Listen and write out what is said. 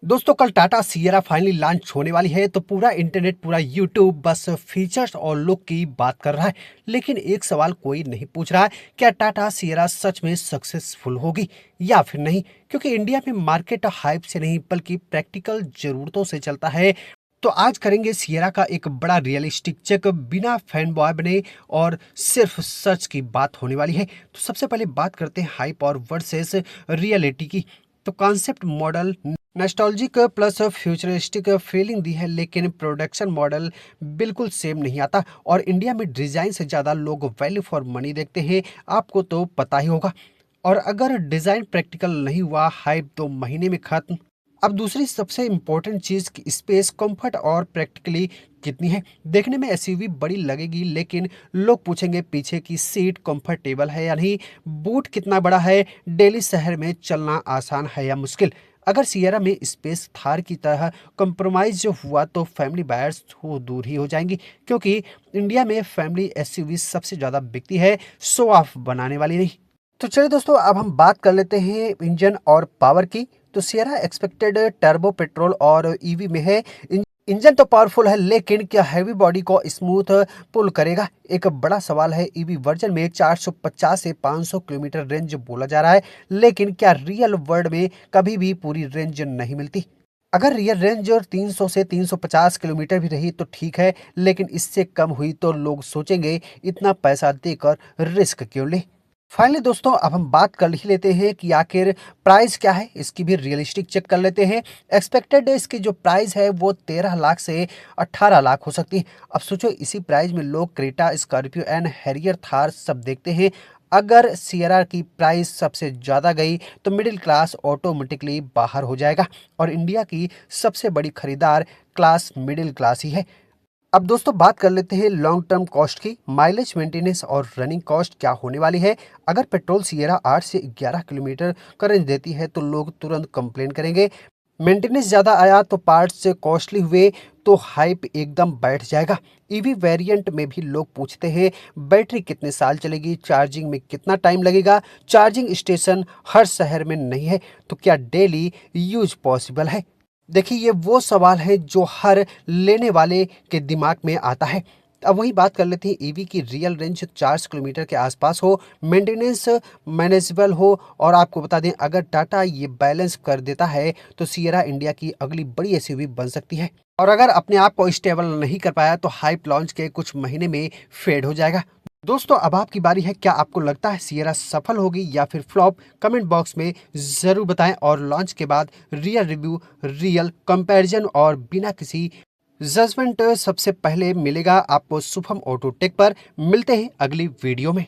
दोस्तों कल Tata Sierra finally launch होने वाली है तो पूरा इंटरनेट पूरा यूट्यूब बस फीचर्स और लुक की बात कर रहा है। लेकिन एक सवाल कोई नहीं पूछ रहा है, क्या टाटा सिएरा सच में सक्सेसफुल होगी या फिर नहीं। क्योंकि इंडिया में मार्केट हाइप से नहीं बल्कि प्रैक्टिकल जरूरतों से चलता है। तो आज करेंगे सिएरा का एक बड़ा रियलिस्टिक चेक बिना फैन बॉय बने और सिर्फ सच की बात होने वाली है। तो सबसे पहले बात करते हैं हाइप और वर्सेस रियलिटी की। तो concept model nostalgic plus futuristic feeling दी है, लेकिन प्रोडक्शन मॉडल बिल्कुल सेम नहीं आता। और इंडिया में डिजाइन से ज्यादा लोग वैल्यू फॉर मनी देखते हैं, आपको तो पता ही होगा। और अगर डिजाइन प्रैक्टिकल नहीं हुआ, हाइप 2 महीने में खत्म। अब दूसरी सबसे इम्पोर्टेंट चीज की स्पेस, कंफर्ट और प्रैक्टिकली कितनी है। देखने में एसयूवी बड़ी लगेगी, लेकिन लोग पूछेंगे पीछे की सीट कंफर्टेबल है या नहीं, बूट कितना बड़ा है, डेली शहर में चलना आसान है या मुश्किल। अगर सिएरा में स्पेस थार की तरह कंप्रोमाइज जो हुआ तो फैमिली बायर्स तो दूर ही हो जाएंगी। क्योंकि इंडिया में फैमिली एसयूवी सबसे ज्यादा बिकती है, शो ऑफ बनाने वाली नहीं। तो चलिए दोस्तों, अब हम बात कर लेते हैं इंजन और पावर की। तो सिएरा एक्सपेक्टेड टर्बो पेट्रोल और ईवी में है। इंजन तो पावरफुल है, लेकिन क्या हैवी बॉडी को स्मूथ पुल करेगा? एक बड़ा सवाल है। ईवी वर्जन में 450 से 500 किलोमीटर रेंज बोला जा रहा है, लेकिन क्या रियल वर्ल्ड में कभी भी पूरी रेंज नहीं मिलती? अगर रियल रेंज 300 से 350 किलोमीटर भी रही तो ठीक है, लेकिन इससे कम हुई तो लोग सोचेंगे इतना पैसा देकर रिस्क क्यों ले। फाइनली दोस्तों, अब हम बात कर ही लेते हैं कि आखिर प्राइस क्या है, इसकी भी रियलिस्टिक चेक कर लेते हैं। एक्सपेक्टेड इसकी जो प्राइस है वो 13 लाख से 18 लाख हो सकती है। अब सोचो, इसी प्राइस में लोग Creta, Scorpio and Harrier, Thar सब देखते हैं। अगर सिएरा की प्राइस सबसे ज़्यादा गई तो मिडिल क्लास ऑटोमेटिकली बाहर हो जाएगा। और इंडिया की सबसे बड़ी खरीदार क्लास मिडिल क्लास ही है। अब दोस्तों बात कर लेते हैं लॉन्ग टर्म कॉस्ट की। माइलेज, मेंटेनेंस और रनिंग कॉस्ट क्या होने वाली है। अगर पेट्रोल सिएरा 8 से 11 किलोमीटर का रेंज देती है तो लोग तुरंत कंप्लेन करेंगे। मेंटेनेंस ज़्यादा आया तो पार्ट्स से कॉस्टली हुए तो हाइप एकदम बैठ जाएगा। ईवी वेरिएंट में भी लोग पूछते हैं बैटरी कितने साल चलेगी, चार्जिंग में कितना टाइम लगेगा। चार्जिंग स्टेशन हर शहर में नहीं है, तो क्या डेली यूज पॉसिबल है? देखिए, ये वो सवाल है जो हर लेने वाले के दिमाग में आता है। अब वही बात कर लेते हैं। ईवी की रियल रेंज 400 किलोमीटर के आसपास हो, मेंटेनेंस मैनेजेबल हो। और आपको बता दें, अगर टाटा ये बैलेंस कर देता है तो सिएरा इंडिया की अगली बड़ी एसयूवी बन सकती है। और अगर अपने आप को स्टेबल नहीं कर पाया तो हाइप लॉन्च के कुछ महीने में फेड हो जाएगा। दोस्तों अब आपकी बारी है। क्या आपको लगता है सिएरा सफल होगी या फिर फ्लॉप? कमेंट बॉक्स में जरूर बताएं। और लॉन्च के बाद रियल रिव्यू, रियल कंपैरिजन और बिना किसी जजमेंट सबसे पहले मिलेगा आपको शुभम ऑटो टेक पर। मिलते हैं अगली वीडियो में।